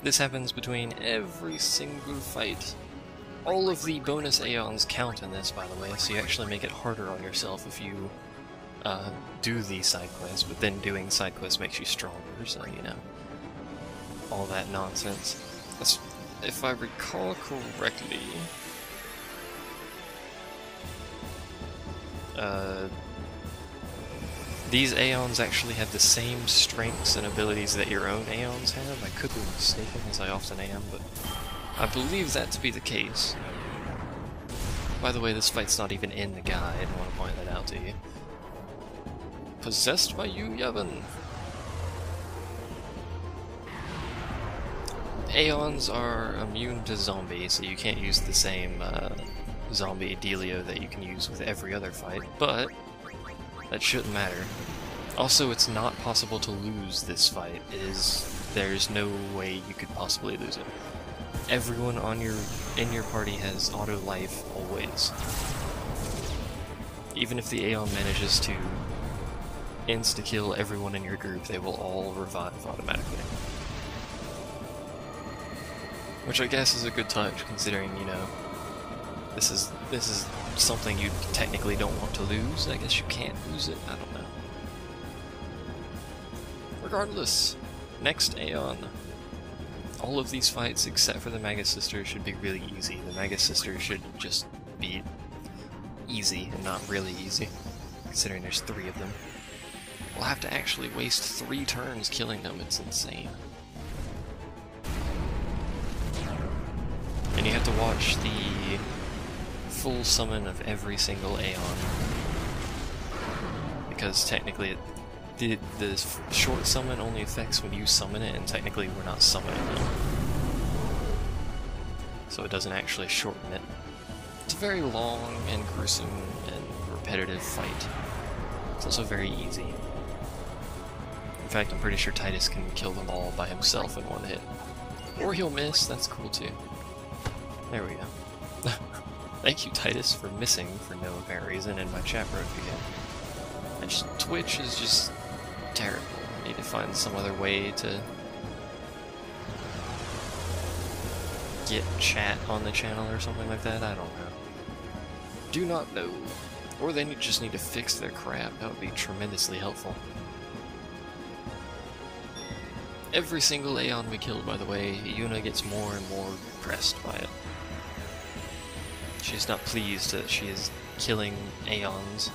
This happens between every single fight. All of the bonus Aeons count in this, by the way, so you actually make it harder on yourself if you do these side quests, but then doing side quests makes you stronger, so you know. All that nonsense. That's, if I recall correctly, these Aeons actually have the same strengths and abilities that your own Aeons have. I could be mistaken, as I often am, but I believe that to be the case. By the way, this fight's not even in the guide, I want to point that out to you. Possessed by Yojimbo. Aeons are immune to zombies, so you can't use the same zombie dealio that you can use with every other fight, but that shouldn't matter. Also, it's not possible to lose this fight. There's no way you could possibly lose it. Everyone in your party has auto life always. Even if the Aeon manages to insta-kill everyone in your group, they will all revive automatically. Which I guess is a good touch, considering, you know, this is something you technically don't want to lose. I guess you can't lose it, I don't know. Regardless, next Aeon. All of these fights, except for the Magus sisters, should be really easy. The Magus sisters should just be easy, and not really easy, considering there's 3 of them. We'll have to actually waste 3 turns killing them, it's insane. And you have to watch the full summon of every single Aeon, because technically the short summon only affects when you summon it, and technically we're not summoning them. So it doesn't actually shorten it. It's a very long and gruesome and repetitive fight. It's also very easy. In fact, I'm pretty sure Titus can kill them all by himself in 1 hit. Or he'll miss, that's cool too. There we go. Thank you, Titus, for missing for no apparent reason in my chat broke again. Twitch is just terrible. I need to find some other way to get chat on the channel or something like that. I don't know. Do not know. Or they just need to fix their crap. That would be tremendously helpful. Every single Aeon we killed, by the way, Yuna gets more and more pressed by it. She's not pleased that she is killing Aeons.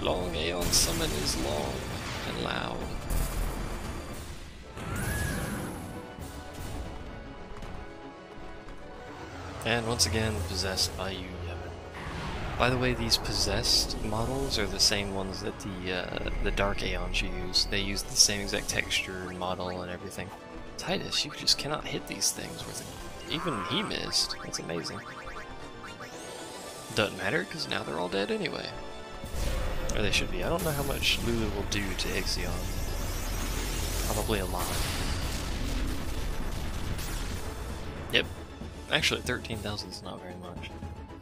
Long Aeon summon is long and loud. And once again, possessed by Yojimbo. By the way, these possessed models are the same ones that the Dark Aeons use. They use the same exact texture and model and everything. Titus, you just cannot hit these things with it. Even he missed. That's amazing. Doesn't matter, because now they're all dead anyway. Or they should be. I don't know how much Lulu will do to Ixion. Probably a lot. Yep. Actually, 13,000 is not very much.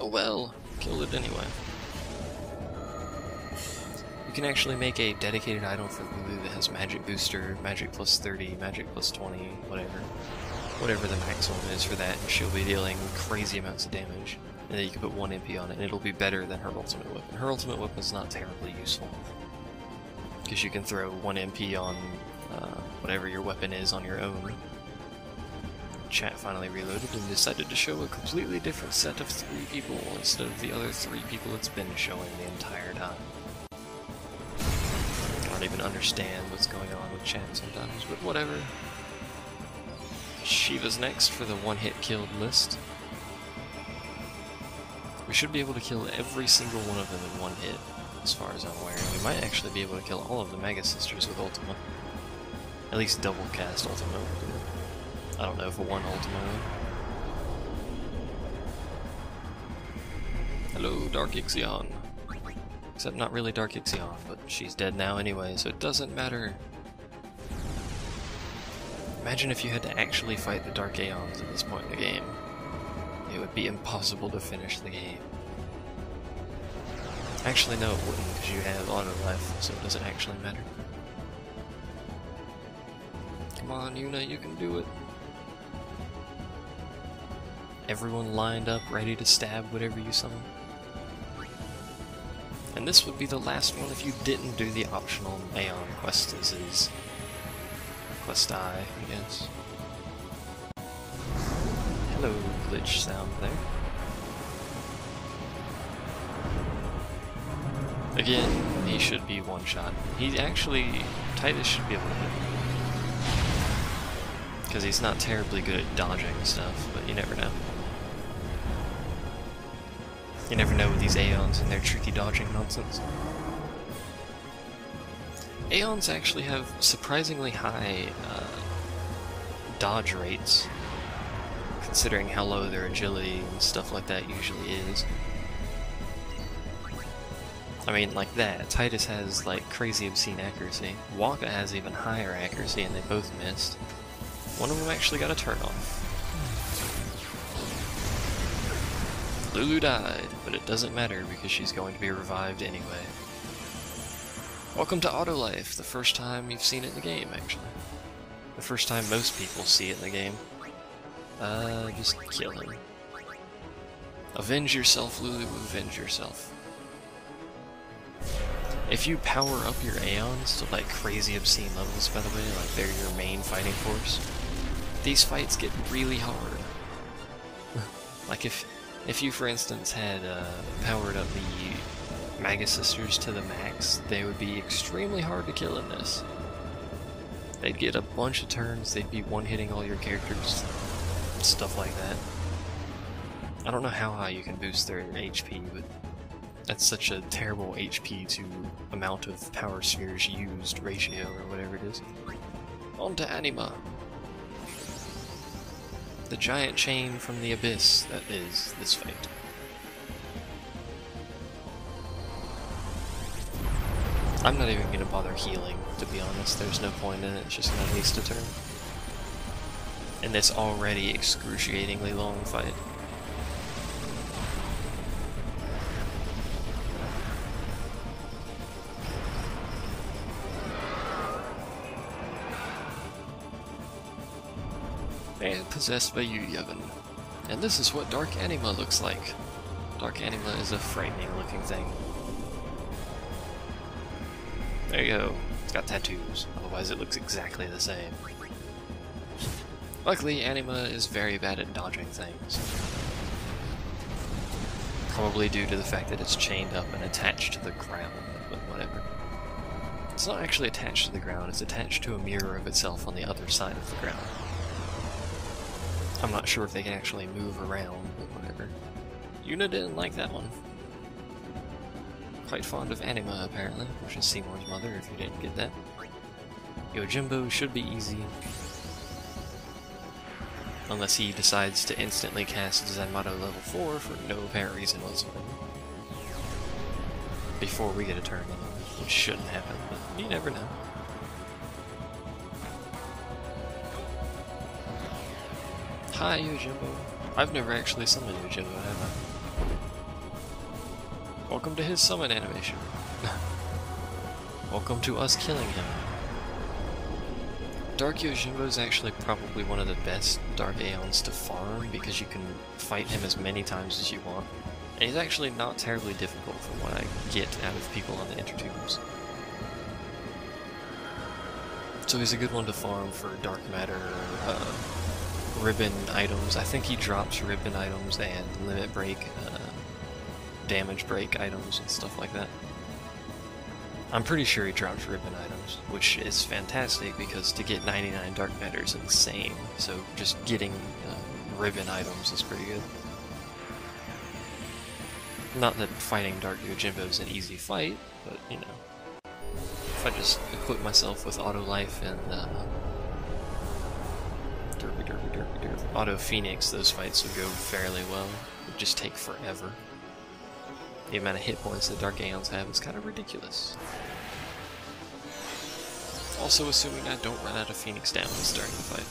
Oh well, killed it anyway. You can actually make a dedicated item for Lulu that has magic booster, magic plus 30, magic plus 20, whatever. Whatever the maximum is for that, and she'll be dealing crazy amounts of damage. And then you can put 1 MP on it, and it'll be better than her ultimate weapon. Her ultimate weapon is not terribly useful, because you can throw 1 MP on whatever your weapon is on your own. Chat finally reloaded and decided to show a completely different set of 3 people instead of the other 3 people it's been showing the entire time. I don't even understand what's going on with chat sometimes, but whatever. Shiva's next for the 1-hit killed list. We should be able to kill every single one of them in 1 hit, as far as I'm aware. We might actually be able to kill all of the Magus sisters with Ultima. At least double cast Ultima. I don't know if 1 Ultima will. Hello, Dark Aeons. Except not really Dark Aeons, but she's dead now anyway, so it doesn't matter. Imagine if you had to actually fight the Dark Aeons at this point in the game. It would be impossible to finish the game. Actually, no, it wouldn't, because you have auto life, so it doesn't actually matter. Come on, Yuna, you can do it. Everyone lined up, ready to stab whatever you summon. And this would be the last one if you didn't do the optional Aeon quests. Quest I guess. Hello, glitch sound there. Again, he should be one shot. He actually, Titus should be able to hit him. Because he's not terribly good at dodging stuff, but you never know. You never know with these Aeons and their tricky dodging nonsense. Aeons actually have surprisingly high dodge rates, considering how low their agility and stuff like that usually is. I mean, like that. Titus has, like, crazy obscene accuracy. Waka has even higher accuracy, and they both missed. One of them actually got a turn off. Lulu died, but it doesn't matter because she's going to be revived anyway. Welcome to Autolife, the first time you've seen it in the game, actually. The first time most people see it in the game. Just kill him. Avenge yourself, Lulu, avenge yourself. If you power up your Aeons to like crazy obscene levels, by the way, like they're your main fighting force, these fights get really hard. Like if you, for instance, had powered up the Magus sisters to the max, they would be extremely hard to kill in this. They'd get a bunch of turns, they'd be one-hitting all your characters, stuff like that. I don't know how high you can boost their HP, but that's such a terrible HP to amount of power spheres used ratio, or whatever it is. On to Anima! The giant chain from the abyss that is this fight. I'm not even gonna bother healing, to be honest. There's no point in it, it's just gonna waste a turn. In this already excruciatingly long fight. And possessed by Yojimbo. And this is what Dark Anima looks like. Dark Anima is a frightening looking thing. There you go. It's got tattoos, otherwise it looks exactly the same. Luckily, Anima is very bad at dodging things. Probably due to the fact that it's chained up and attached to the ground, but whatever. It's not actually attached to the ground, it's attached to a mirror of itself on the other side of the ground. I'm not sure if they can actually move around, but whatever. Yuna didn't like that one. Quite fond of Anima, apparently, which is Seymour's mother, if you didn't get that. Yojimbo should be easy. Unless he decides to instantly cast Zanmato level 4 for no apparent reason whatsoever. Before we get a turn anyway, which shouldn't happen, but you never know. Hi, Yojimbo. I've never actually summoned Yojimbo, have I? Welcome to his summon animation. Welcome to us killing him. Dark Yojimbo is actually probably one of the best Dark Aeons to farm because you can fight him as many times as you want. And he's actually not terribly difficult from what I get out of people on the intertubes. So he's a good one to farm for Dark Matter, ribbon items. I think he drops ribbon items and limit break, damage break items and stuff like that. I'm pretty sure he drops ribbon items, which is fantastic because to get 99 Dark Matter is insane, so just getting ribbon items is pretty good. Not that fighting Dark Yojimbo is an easy fight, but you know, if I just equip myself with auto life and Auto Phoenix, those fights would go fairly well. It would just take forever. The amount of hit points that Dark Aeons have is kind of ridiculous. Also assuming I don't run out of Phoenix Downs during the fight.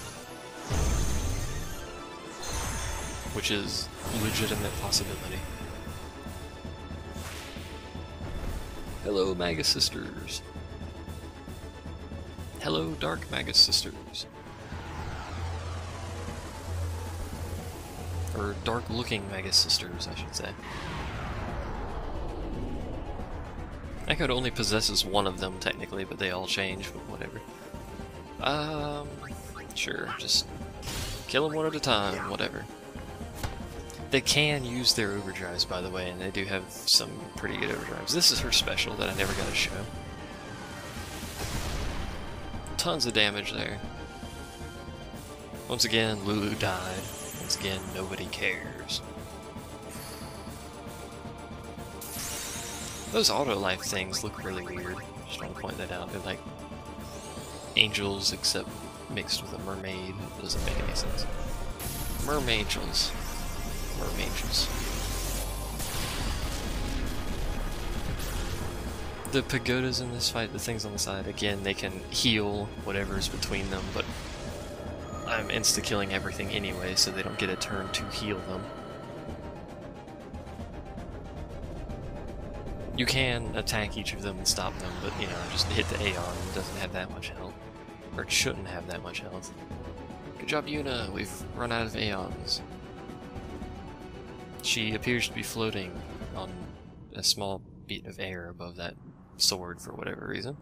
which is a legitimate possibility. Hello, Magus sisters. Hello, Dark Magus sisters. Or dark-looking Magus sisters, I should say. Echo only possesses one of them, technically, but they all change, but whatever. Sure, just kill them one at a time, whatever. They can use their overdrives, by the way, and they do have some pretty good overdrives. This is her special that I never got to show. Tons of damage there. Once again, Lulu died. Once again, nobody cares. Those auto-life things look really weird. Just want to point that out. They're like angels, except mixed with a mermaid. It doesn't make any sense. Mermangels. Mermangels. The pagodas in this fight, the things on the side, again, they can heal whatever's between them, but I'm insta-killing everything anyway, so they don't get a turn to heal them. You can attack each of them and stop them, but, you know, just hit the Aeon. It doesn't have that much health. Or it shouldn't have that much health. Good job, Yuna. We've run out of Aeons. She appears to be floating on a small beat of air above that sword for whatever reason.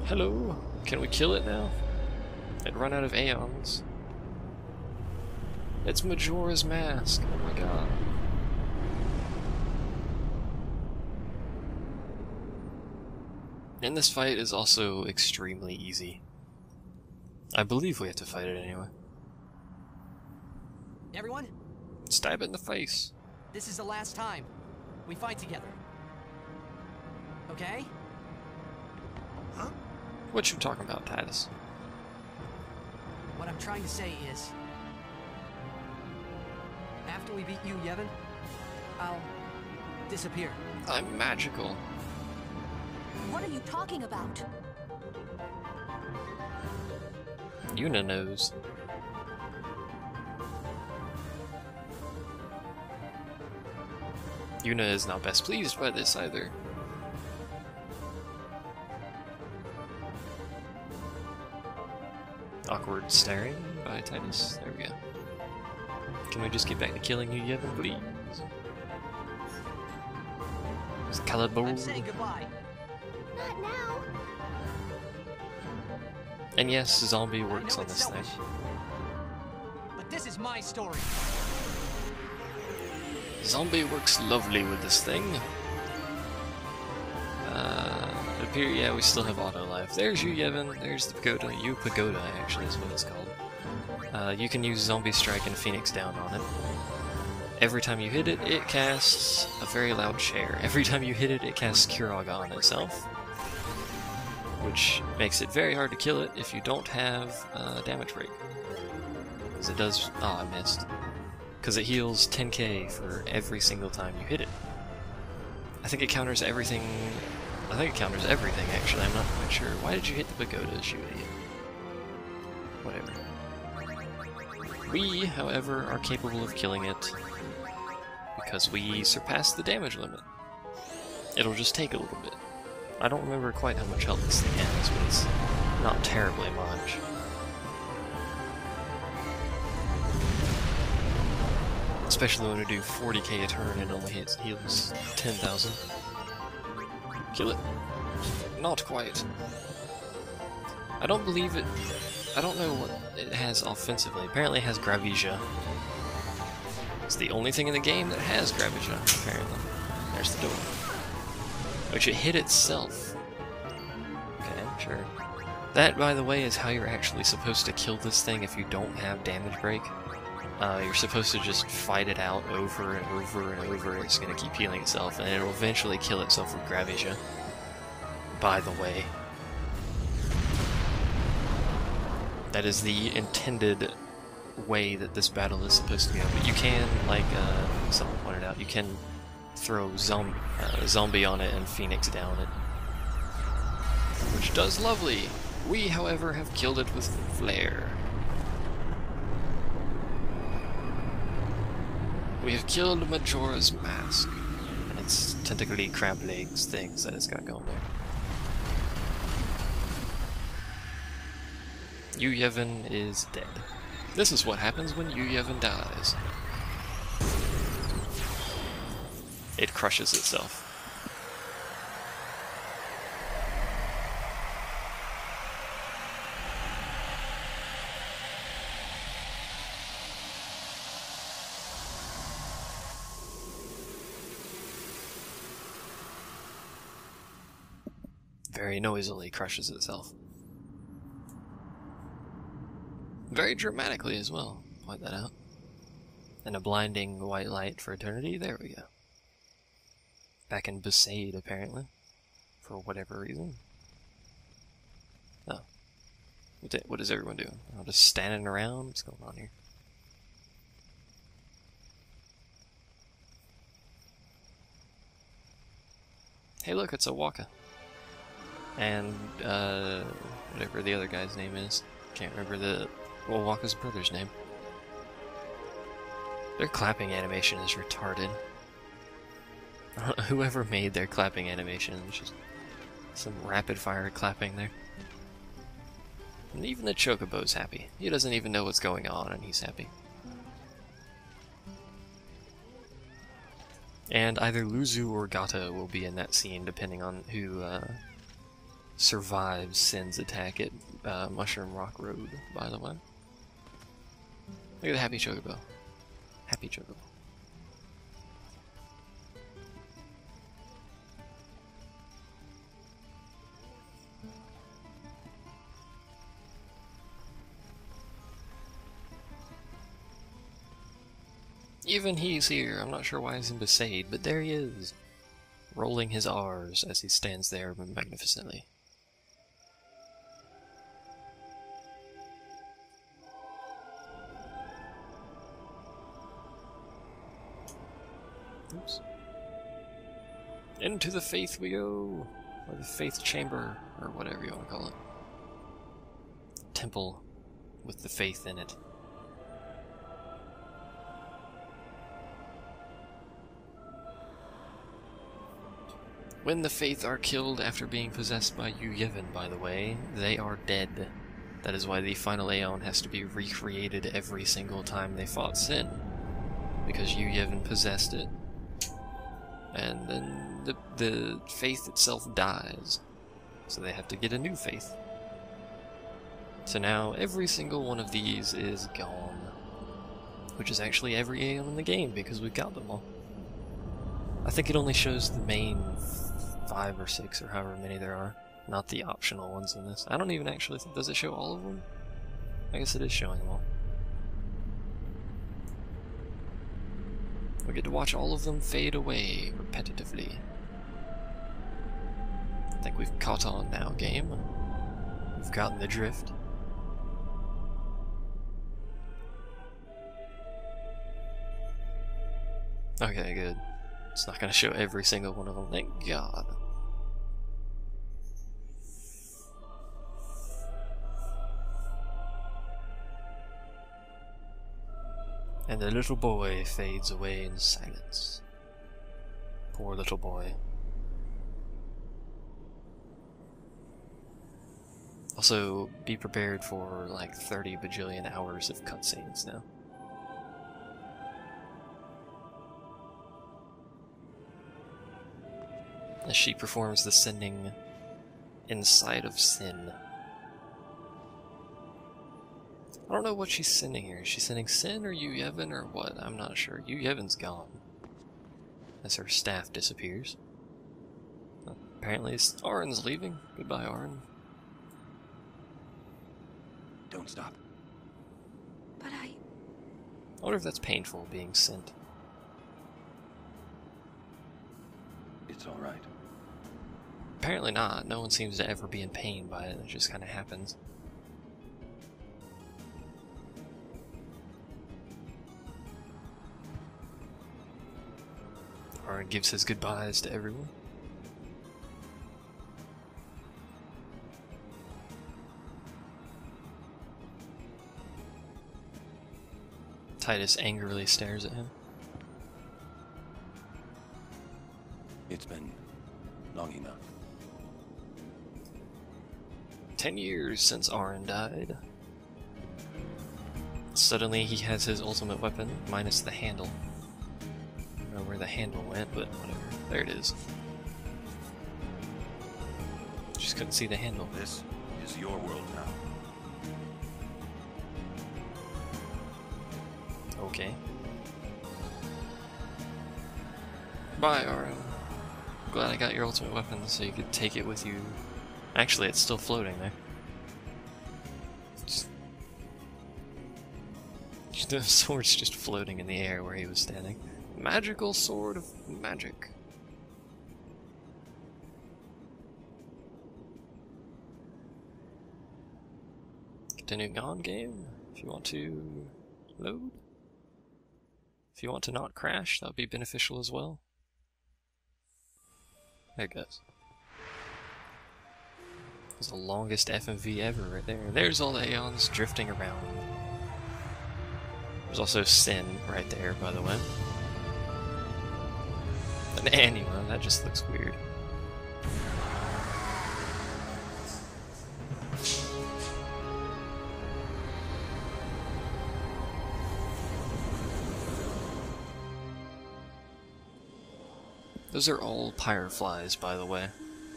Hello? Can we kill it now? It run out of Aeons. It's Majora's Mask. Oh my god. And this fight is also extremely easy. I believe we have to fight it anyway. Everyone? Stab it in the face. This is the last time we fight together. Okay? Huh? What you talking about, Titus? What I'm trying to say is, after we beat you, Yevon, I'll disappear. I'm magical. What are you talking about? Yuna knows. Yuna is not best pleased by this either. Awkward staring by Titus. There we go. Can we just get back to killing you, Yevon, please? I'm saying goodbye. Not now. And yes, zombie works on this thing. But this is my story. Zombie works lovely with this thing. Yeah, we still have auto life. There's you, Yevon. There's the pagoda. You pagoda, actually, is what it's called. You can use Zombie Strike and Phoenix Down on it. Every time you hit it, it casts a very loud chair. Every time you hit it, it casts Kuraga on itself, which makes it very hard to kill it if you don't have damage break. Because it does... Oh, I missed. Because it heals 10k for every single time you hit it. I think it counters everything... I think it counters everything, actually. I'm not quite sure. Why did you hit the pagodas, you idiot? Whatever. We, however, are capable of killing it because we surpassed the damage limit. It'll just take a little bit. I don't remember quite how much health this thing has, but it's not terribly much. Especially when we do 40k a turn and only heals 10,000. Kill it. Not quite. I don't believe it... I don't know what it has offensively. Apparently it has Gravisia. It's the only thing in the game that has Gravisia, apparently. There's the door. Which it hit itself. Okay, sure. That, by the way, is how you're actually supposed to kill this thing if you don't have damage break. You're supposed to just fight it out over and over and over. It's going to keep healing itself, and it'll eventually kill itself with Gravisia. By the way. That is the intended way that this battle is supposed to go. But you can, like someone pointed out, you can throw zombie on it and Phoenix down it. Which does lovely. We, however, have killed it with Flare. We have killed Majora's Mask. And its tentacly crab legs things that it's got going there. Yojimbo is dead. This is what happens when Yojimbo dies. It crushes itself. Very noisily crushes itself. Very dramatically as well. Point that out. And a blinding white light for eternity. There we go. Back in Besaid, apparently. For whatever reason. Oh. What is everyone doing? I'm just standing around? What's going on here? Hey look, it's a Waka. And, whatever the other guy's name is. Can't remember Waka's brother's name. Their clapping animation is retarded. Whoever made their clapping animation, it's just some rapid fire clapping there. And even the Chocobo's happy. He doesn't even know what's going on and he's happy. And either Luzu or Gata will be in that scene depending on who survives Sin's attack at Mushroom Rock Road, by the way. Look at the happy Chocobo. Happy Chocobo. Even he's here. I'm not sure why he's in Besaid, but there he is. Rolling his R's as he stands there magnificently. Oops. Into the faith we go! Or the faith chamber, or whatever you want to call it. Temple with the faith in it. When the Faith are killed after being possessed by Yojimbo, by the way, they are dead. That is why the final Aeon has to be recreated every single time they fought Sin. Because Yojimbo possessed it. And then the Faith itself dies. So they have to get a new Faith. So now every single one of these is gone. Which is actually every Aeon in the game, because we've got them all. I think it only shows the main 5 or 6 or however many there are, not the optional ones in this. I don't even actually think, does it show all of them? I guess it is showing them all. We get to watch all of them fade away repetitively. I think we've caught on now, game. We've gotten the drift. Okay, good. It's not going to show every single one of them, thank God. And the little boy fades away in silence. Poor little boy. Also, be prepared for like 30 bajillion hours of cutscenes now. As she performs the sending inside of Sin. I don't know what she's sending here. Is she sending Sin or Yojimbo or what? I'm not sure. Yojimbo's gone. As her staff disappears. Apparently Auron's leaving. Goodbye, Auron. Don't stop. But I wonder if that's painful, being sent. It's all right. Apparently not. No one seems to ever be in pain by it. It just kind of happens. Auron gives his goodbyes to everyone. Titus angrily stares at him. It's been long enough. 10 years since Arn died. Suddenly he has his ultimate weapon, minus the handle. I don't know where the handle went, but whatever. There it is. Just couldn't see the handle. This is your world now. Okay. Bye, Arn. Glad I got your ultimate weapon so you could take it with you. Actually, it's still floating there. The sword's just floating in the air where he was standing. Magical sword of magic. Continuing on game, if you want to load. If you want to not crash, that would be beneficial as well. There it goes. It's the longest FMV ever right there. There's all the Aeons drifting around. There's also Sin right there, by the way. An Anima, that just looks weird. Those are all pyreflies, by the way.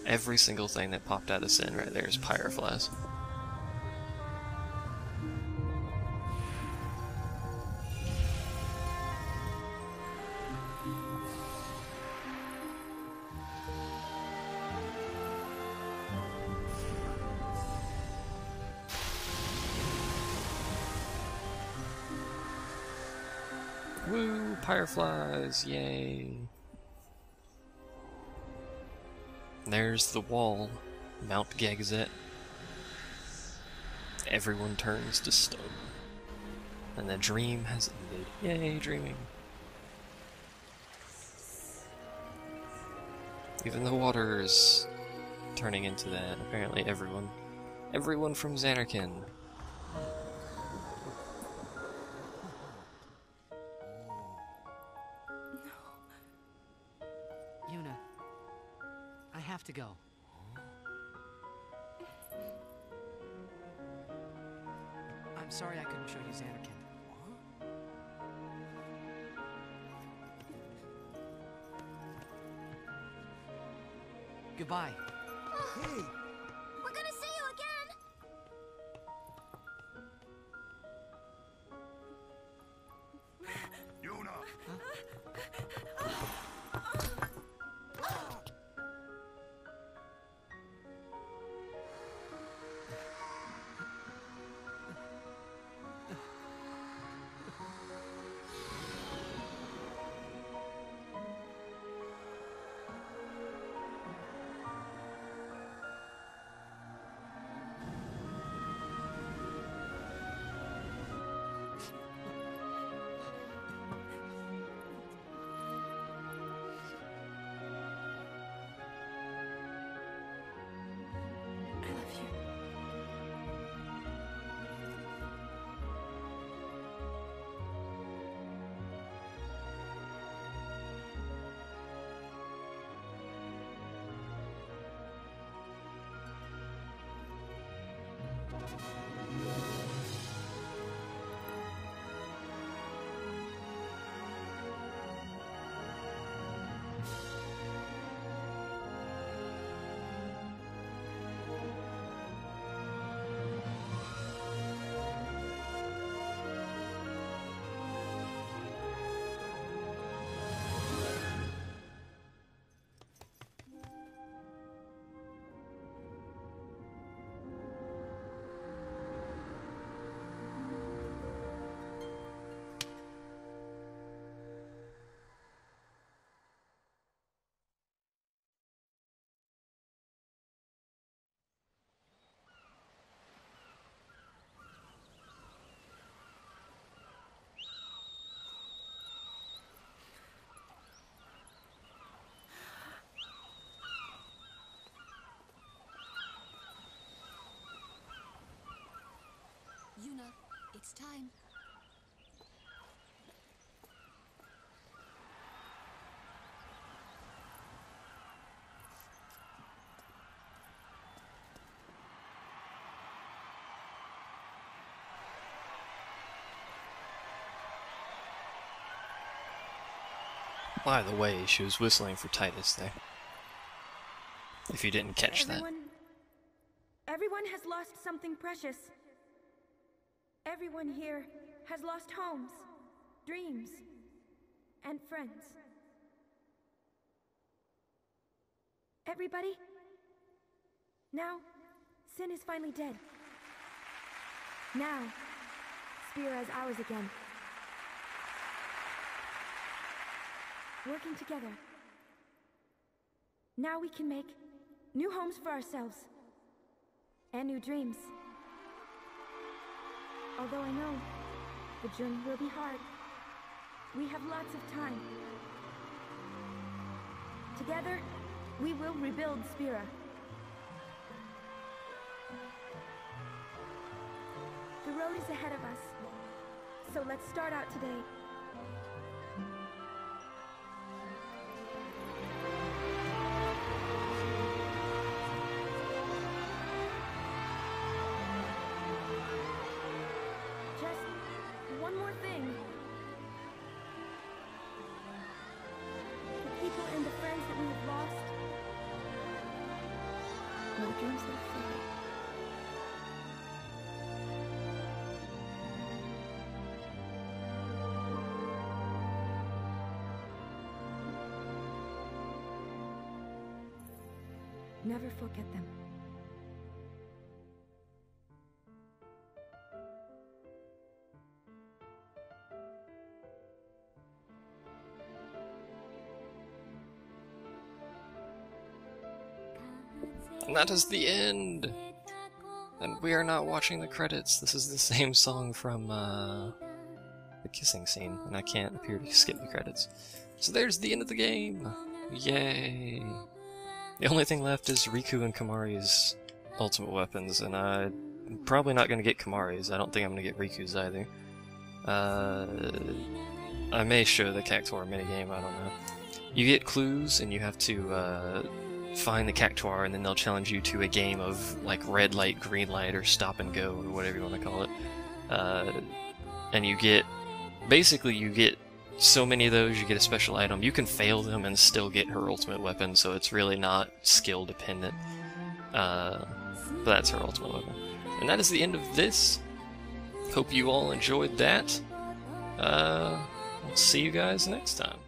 Every single thing that popped out of Sin right there is pyreflies. Woo! Pyreflies! Yay! There's the wall. Mount Gagazet. Everyone turns to stone. And the dream has ended. Yay, dreaming! Even the water is turning into that. Apparently everyone. Everyone from Xanarkin. Yuna, I have to go. I'm sorry I couldn't show you Xanarkin. Goodbye. Hey! We're gonna see you again! Yuna! I love you. Yuna, it's time. By the way, she was whistling for Titus there. If you didn't catch that. Everyone has lost something precious. Everyone here has lost homes, dreams, and friends. Everybody, now, Sin is finally dead. Now, Spira is ours again. Working together. Now we can make new homes for ourselves. And new dreams. Although I know the journey will be hard, we have lots of time. Together, we will rebuild Spira. The road is ahead of us, so let's start out today. Just one more thing. The people and the friends that we have lost, no dreams that fade. Never forget them. And that is the end! And we are not watching the credits. This is the same song from the kissing scene, and I can't appear to skip the credits. So there's the end of the game! Yay! The only thing left is Riku and Kamari's ultimate weapons, and I'm probably not going to get Kamari's. I don't think I'm going to get Riku's either. I may show the Cactuar minigame, I don't know. You get clues, and you have to find the Cactuar, and then they'll challenge you to a game of like red light, green light, or stop and go, or whatever you want to call it. And you get, basically you get so many of those, you get a special item. You can fail them and still get her ultimate weapon, so it's really not skill dependent. But that's her ultimate weapon. And that is the end of this. Hope you all enjoyed that. I'll see you guys next time.